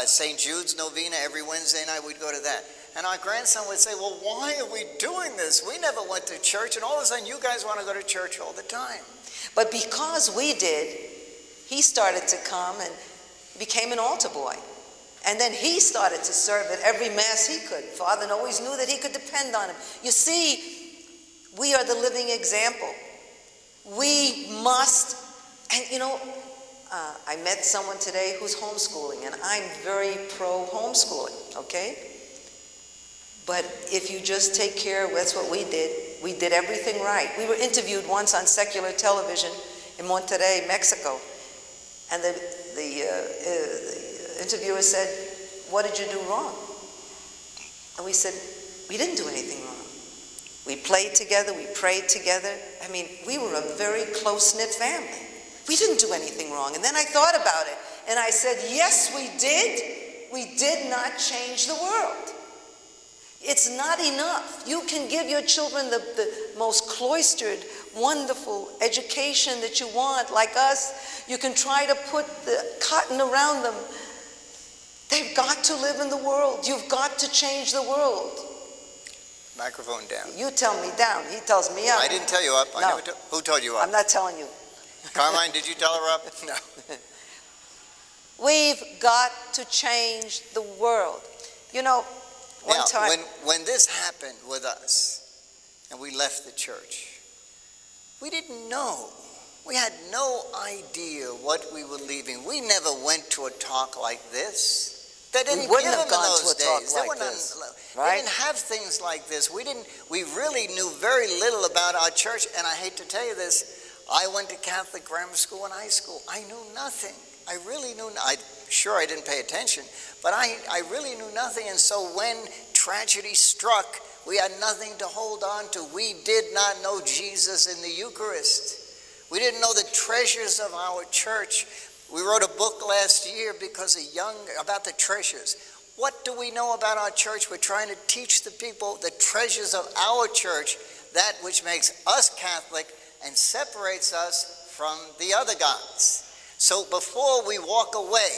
St. Jude's novena every Wednesday night. We'd go to that. And our grandson would say, well, why are we doing this? We never went to church, and all of a sudden you guys want to go to church all the time. But because we did, he started to come and became an altar boy. And then he started to serve at every mass he could. Father always knew that he could depend on him. You see, we are the living example. We must, and you know, I met someone today who's homeschooling, and I'm very pro homeschooling, okay? But if you just take care, that's what we did. We did everything right. We were interviewed once on secular television in Monterrey, Mexico, and the interviewer said, what did you do wrong? And we said, we didn't do anything wrong. We played together, we prayed together. I mean, we were a very close-knit family. We didn't do anything wrong. And then I thought about it, and I said, yes, we did. We did not change the world. It's not enough. You can give your children the most cloistered, wonderful education that you want, like us. You can try to put the cotton around them. They've got to live in the world. You've got to change the world. Microphone down. You tell me down. He tells me up. I didn't tell you up. No. Who told you up? I'm not telling you. Carmine, did you tell her up? No. We've got to change the world. You know, one time... When this happened with us, and we left the church, we didn't know. We had no idea what we were leaving. We never went to a talk like this. They didn't wouldn't give have them in gone those to a talk days. like this, right? They didn't have things like this. We really knew very little about our church, and I hate to tell you this, I went to Catholic grammar school and high school. I knew nothing. I really knew. Sure, I didn't pay attention, but I really knew nothing. And so when tragedy struck, we had nothing to hold on to. We did not know Jesus in the Eucharist. We didn't know the treasures of our church. We wrote a book last year about the treasures. What do we know about our church? We're trying to teach the people the treasures of our church, that which makes us Catholic and separates us from the other gods. So before we walk away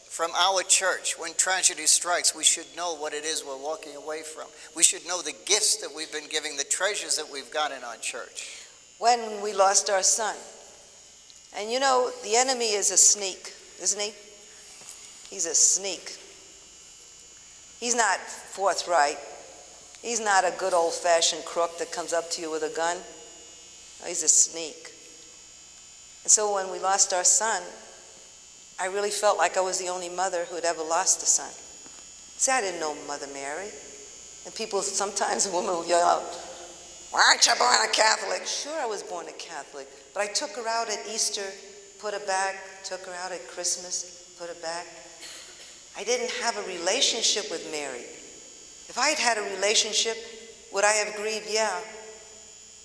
from our church, when tragedy strikes, we should know what it is we're walking away from. We should know the gifts that we've been giving, the treasures that we've got in our church. When we lost our son, and you know, the enemy is a sneak, isn't he? He's a sneak. He's not forthright. He's not a good old-fashioned crook that comes up to you with a gun. No, he's a sneak. And so when we lost our son, I really felt like I was the only mother who had ever lost a son. See, I didn't know Mother Mary. And people, sometimes a woman will yell out, why aren't you born a Catholic? Sure, I was born a Catholic. But I took her out at Easter, put her back, took her out at Christmas, put her back. I didn't have a relationship with Mary. If I had had a relationship, would I have grieved? Yeah.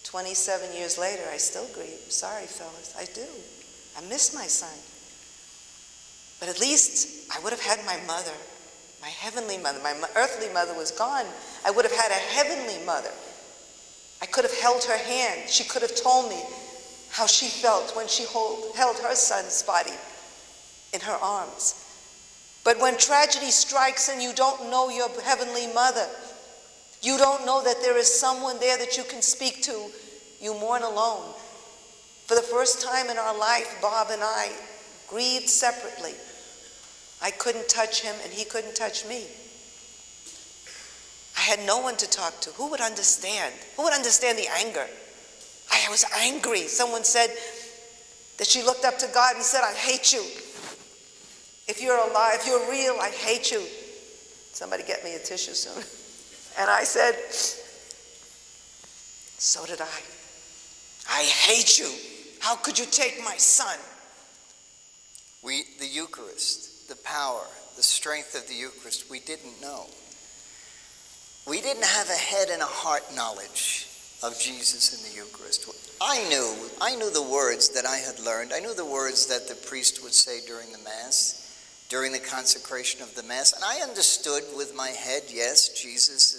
27 years later, I still grieve. Sorry, fellas, I do. I miss my son. But at least I would have had my mother, my heavenly mother. My earthly mother was gone. I would have had a heavenly mother. I could have held her hand. She could have told me how she felt when she held her son's body in her arms. But when tragedy strikes and you don't know your heavenly mother, you don't know that there is someone there that you can speak to, you mourn alone. For the first time in our life, Bob and I grieved separately. I couldn't touch him and he couldn't touch me. I had no one to talk to. Who would understand? Who would understand the anger? I was angry. Someone said that she looked up to God and said, I hate you. If you're alive, if you're real, I hate you. Somebody get me a tissue soon. And I said, so did I. I hate you. How could you take my son? The Eucharist, the power, the strength of the Eucharist, we didn't know. We didn't have a head and a heart knowledge of Jesus in the Eucharist. I knew the words that I had learned. I knew the words that the priest would say during the Mass, during the consecration of the Mass. And I understood with my head, yes, Jesus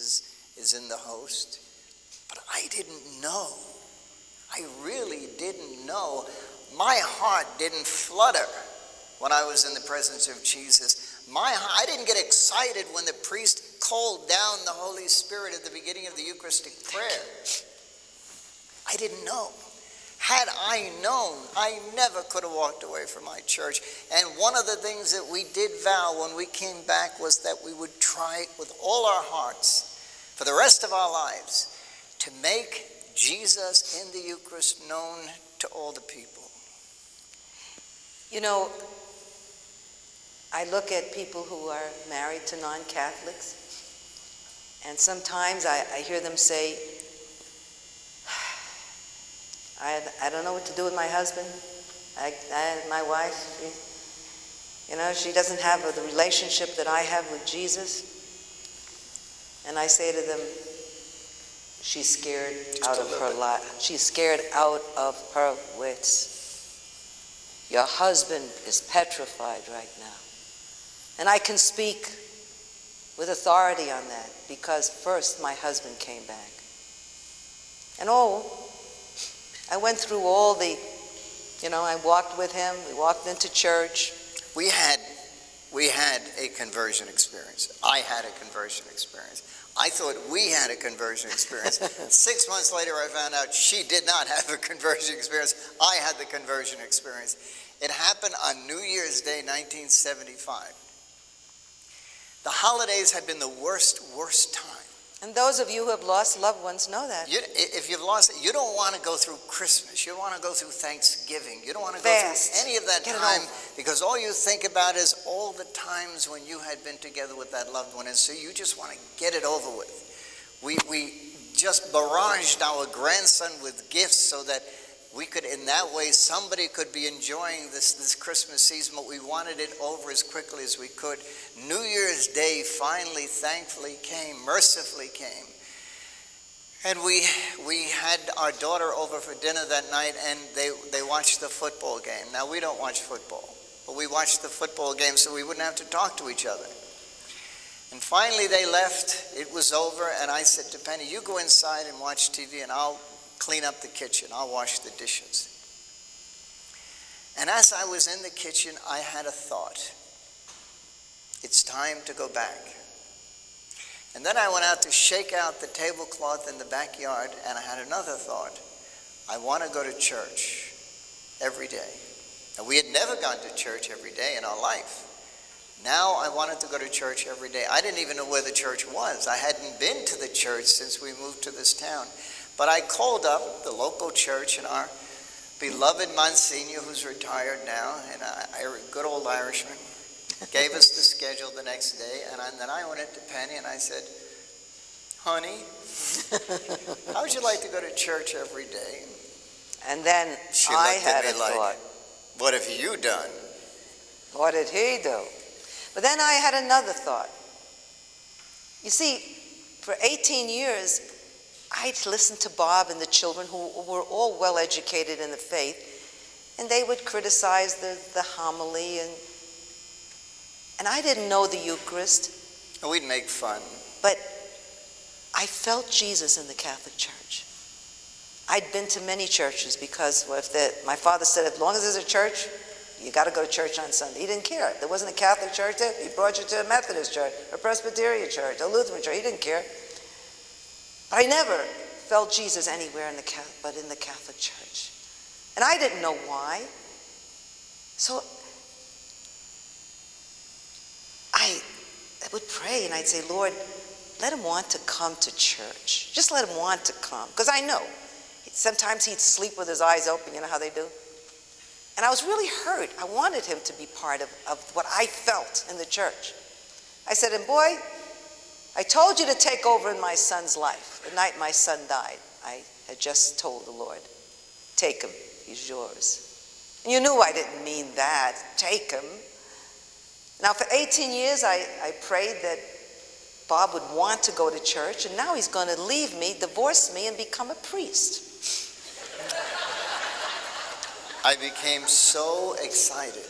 is in the host. But I didn't know. I really didn't know. My heart didn't flutter when I was in the presence of Jesus. I didn't get excited when the priest called down the Holy Spirit at the beginning of the Eucharistic prayer. I didn't know. Had I known, I never could have walked away from my church. And one of the things that we did vow when we came back was that we would try with all our hearts for the rest of our lives to make Jesus in the Eucharist known to all the people. You know, I look at people who are married to non-Catholics, and sometimes I hear them say, I don't know what to do with my husband. My wife, she doesn't have the relationship that I have with Jesus. And I say to them, she's scared out of her life. She's scared out of her wits. Your husband is petrified right now. And I can speak with authority on that because first my husband came back. And I went through all the, I walked with him, we walked into church. We had a conversion experience. I had a conversion experience. I thought we had a conversion experience. 6 months later, I found out she did not have a conversion experience. I had the conversion experience. It happened on New Year's Day, 1975. The holidays had been the worst time. And those of you who have lost loved ones know that. If you've lost it, you don't want to go through Christmas. You don't want to go through Thanksgiving. You don't want to go through any of that time because all you think about is all the times when you had been together with that loved one. And so you just want to get it over with. We just barraged our grandson with gifts so that we could, in that way, somebody could be enjoying this Christmas season, but we wanted it over as quickly as we could. New Year's Day finally, thankfully came, mercifully came. And we had our daughter over for dinner that night, and they watched the football game. Now, we don't watch football, but we watched the football game so we wouldn't have to talk to each other. And finally they left, it was over, and I said to Penny, you go inside and watch TV, and I'll clean up the kitchen. I'll wash the dishes. And as I was in the kitchen, I had a thought. It's time to go back. And then I went out to shake out the tablecloth in the backyard, and I had another thought. I want to go to church every day. And we had never gone to church every day in our life. Now I wanted to go to church every day. I didn't even know where the church was. I hadn't been to the church since we moved to this town. But I called up the local church, and our beloved Monsignor, who's retired now, and a good old Irishman, gave us the schedule the next day. And then I went into Penny and I said, honey, how would you like to go to church every day? And then she I looked had at me a thought. What have you done? What did he do? But then I had another thought. You see, for 18 years, I'd listened to Bob and the children who were all well educated in the faith, and they would criticize the homily, and I didn't know the Eucharist. And we'd make fun. But I felt Jesus in the Catholic Church. I'd been to many churches because my father said, as long as there's a church, you got to go to church on Sunday. He didn't care. There wasn't a Catholic church there. He brought you to a Methodist church, a Presbyterian church, a Lutheran church. He didn't care. But I never felt Jesus anywhere but in the Catholic Church. And I didn't know why. So I would pray and I'd say, Lord, let him want to come to church. Just let him want to come. Because I know. Sometimes he'd sleep with his eyes open. You know how they do? And I was really hurt. I wanted him to be part of what I felt in the church. I said, and boy, I told you to take over in my son's life. The night my son died, I had just told the Lord, take him, he's yours. And you knew I didn't mean that, take him. Now for 18 years, I prayed that Bob would want to go to church, and now he's going to leave me, divorce me, and become a priest. I became so excited.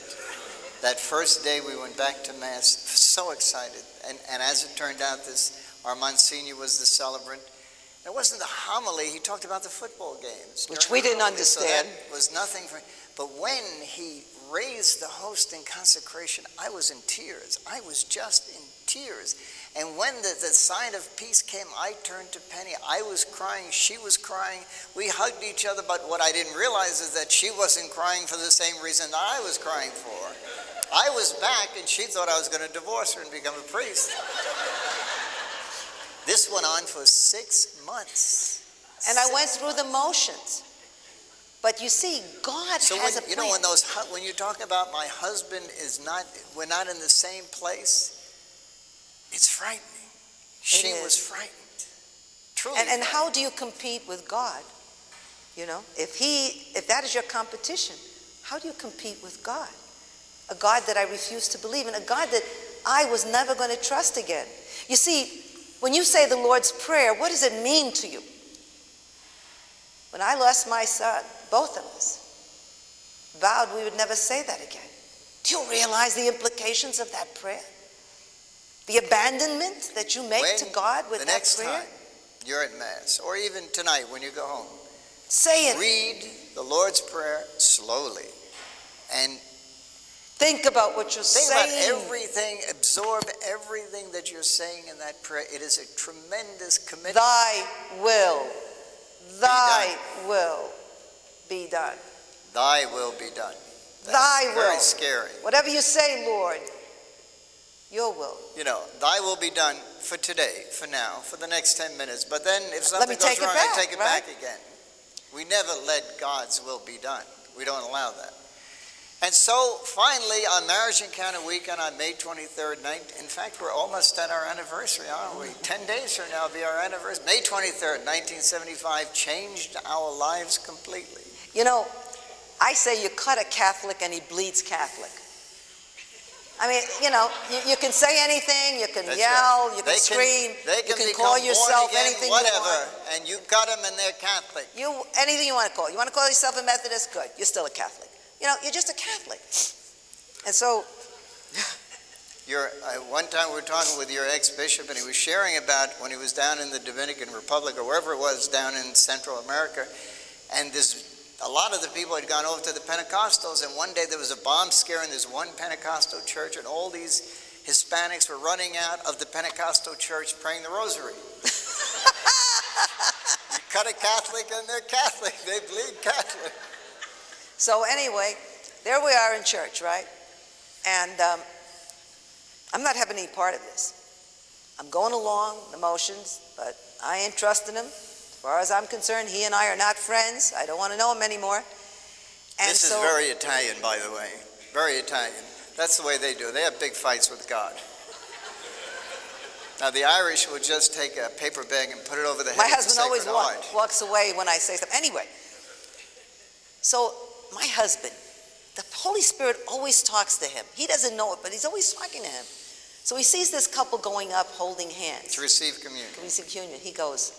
That first day we went back to Mass, so excited. And as it turned out, our Monsignor was the celebrant. It wasn't the homily. He talked about the football games. Which we didn't understand. So that was nothing for. But when he raised the host in consecration, I was in tears. I was just in tears. And when the sign of peace came, I turned to Penny. I was crying. She was crying. We hugged each other, but what I didn't realize is that she wasn't crying for the same reason that I was crying for. I was back, and she thought I was going to divorce her and become a priest. This went on for 6 months. And I went through the motions. But you see, God has a plan. You know, when you talk about my husband we're not in the same place, it's frightening. She was frightened. Truly. And how do you compete with God? You know, if that is your competition, how do you compete with God? A God that I refuse to believe in, a God that I was never going to trust again. You see, when you say the Lord's Prayer, what does it mean to you? When I lost my son, both of us vowed we would never say that again. Do you realize the implications of that prayer? The abandonment that you make to God with that prayer? The next time you're at Mass, or even tonight when you go home, say it. Read the Lord's Prayer slowly. And think about what you're saying. Think about everything, absorb everything that you're saying in that prayer. It is a tremendous commitment. Thy will be done. Thy will be done. That's Thy will. Very scary. Whatever you say, Lord, your will. You know, thy will be done for today, for now, for the next 10 minutes. But then if something goes wrong, I take it back again. We never let God's will be done. We don't allow that. And so finally, on Marriage Encounter Weekend on May 23rd, in fact, we're almost at our anniversary, aren't we? 10 days from now will be our anniversary. May 23rd, 1975 changed our lives completely. You know, I say you cut a Catholic and he bleeds Catholic. I mean, you know, you can say anything, you can yell, you can scream, you can call yourself anything whatever, you want. And you cut them and they're Catholic. Anything you want to call it. You want to call yourself a Methodist? Good. You're still a Catholic. You know, you're just a Catholic. And so... one time we were talking with your ex-bishop, and he was sharing about when he was down in the Dominican Republic, or wherever it was down in Central America, and a lot of the people had gone over to the Pentecostals, and one day there was a bomb scare in this one Pentecostal church, and all these Hispanics were running out of the Pentecostal church praying the rosary. You cut a Catholic and they're Catholic. They bleed Catholic. So anyway, there we are in church, right? And I'm not having any part of this. I'm going along the motions, but I ain't trusting him. As far as I'm concerned, he and I are not friends. I don't want to know him anymore. And this is very Italian, by the way. Very Italian. That's the way they do it. They have big fights with God. Now, the Irish would just take a paper bag and put it over the head of the Sacred Heart. My husband always walks away when I say something. Anyway, so my husband, the Holy Spirit always talks to him. He doesn't know it, but he's always talking to him. So he sees this couple going up holding hands. To receive communion. To receive communion. He goes,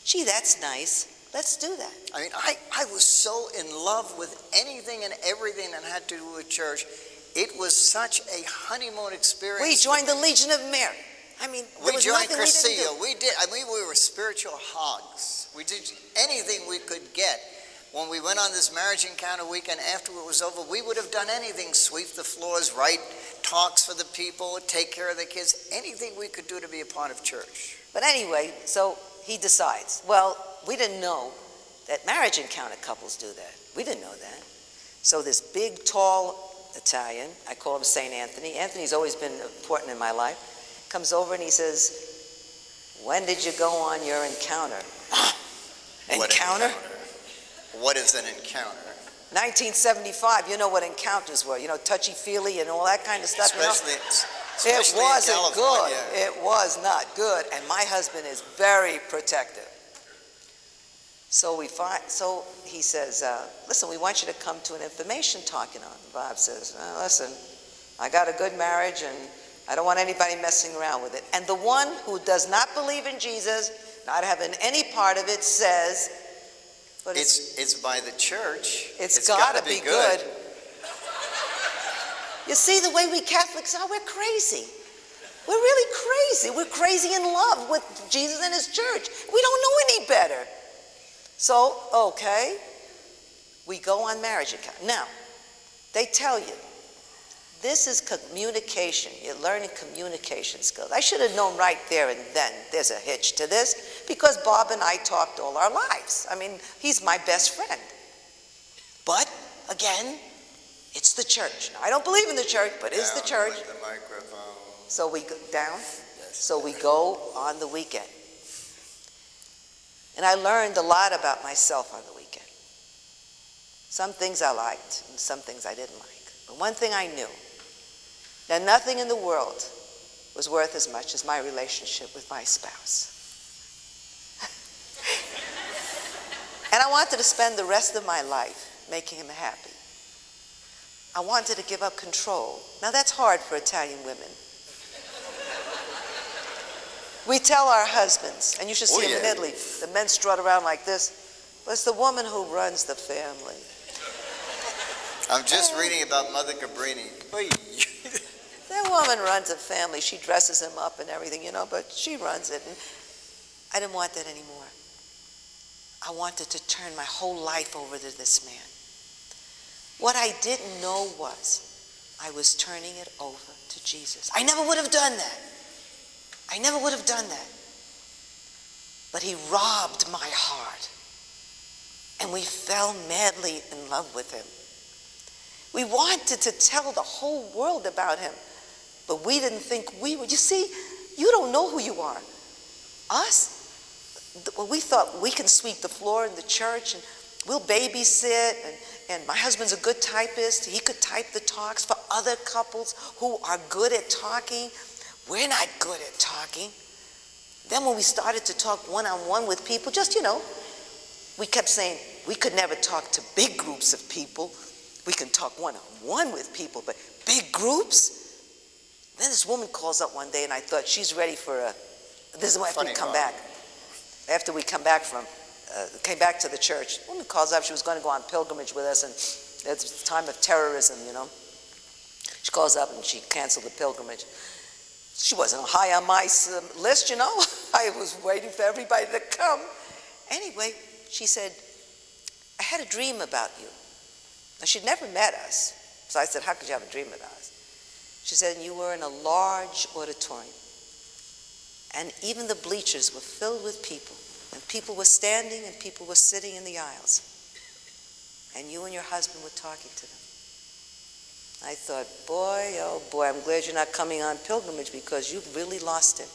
gee, that's nice. Let's do that. I mean, I was so in love with anything and everything that had to do with church. It was such a honeymoon experience. We joined the Legion of Mary. I mean, there was nothing we didn't do. We did. I mean, we were spiritual hogs. We did anything we could get. When we went on this Marriage Encounter Weekend, after it was over, we would have done anything. Sweep the floors, write talks for the people, take care of the kids, anything we could do to be a part of church. But anyway, so he decides, well, we didn't know that marriage encounter couples do that. We didn't know that. So this big, tall Italian, I call him St. Anthony. Anthony's always been important in my life. Comes over and he says, when did you go on your encounter? Encounter? What is an encounter? 1975, you know what encounters were. You know, touchy-feely and all that kind of stuff. Especially it wasn't good. It was not good. And my husband is very protective. So he says, listen, we want you to come to an information talk. You know, Bob says, listen, I got a good marriage and I don't want anybody messing around with it. And the one who does not believe in Jesus, not having any part of it, says, but it's by the church. It's got to be good. You see the way we Catholics are? We're crazy. We're really crazy. We're crazy in love with Jesus and his church. We don't know any better. So, okay, we go on marriage account. Now, They tell you, this is communication. You're learning communication skills. I should have known right there and then there's a hitch to this, because Bob and I talked all our lives. I mean, he's my best friend. But, again, it's the church. Now, I don't believe in the church, but it's the church. With the microphone. So we go down. Yes. So we go on the weekend. And I learned a lot about myself on the weekend. Some things I liked and some things I didn't like. But one thing I knew, that nothing in the world was worth as much as my relationship with my spouse. And I wanted to spend the rest of my life making him happy. I wanted to give up control. Now that's hard for Italian women. We tell our husbands, and you should see them in Italy, the men strut around like this, but it's the woman who runs the family. I'm just reading about Mother Cabrini. That woman runs a family. She dresses him up and everything, but she runs it. And I didn't want that anymore. I wanted to turn my whole life over to this man. What I didn't know was I was turning it over to Jesus. I never would have done that. I never would have done that. But he robbed my heart. And we fell madly in love with him. We wanted to tell the whole world about him, but we didn't think we would. You see, you don't know who you are. Us, well, we thought we can sweep the floor in the church and we'll babysit, and my husband's a good typist. He could type the talks for other couples who are good at talking. We're not good at talking. Then when we started to talk one-on-one with people, we kept saying we could never talk to big groups of people. We can talk one-on-one with people, but big groups? Then this woman calls up one day, and I thought she's ready for this is after we come back. After we came back to the church, the woman calls up. She was going to go on pilgrimage with us, and it's the time of terrorism, She calls up, and she canceled the pilgrimage. She wasn't high on my list, I was waiting for everybody to come. Anyway, she said, I had a dream about you. Now, she'd never met us. So I said, how could you have a dream about us? She said, you were in a large auditorium. And even the bleachers were filled with people. And people were standing and people were sitting in the aisles. And you and your husband were talking to them. I thought, boy, oh boy, I'm glad you're not coming on pilgrimage because you've really lost it.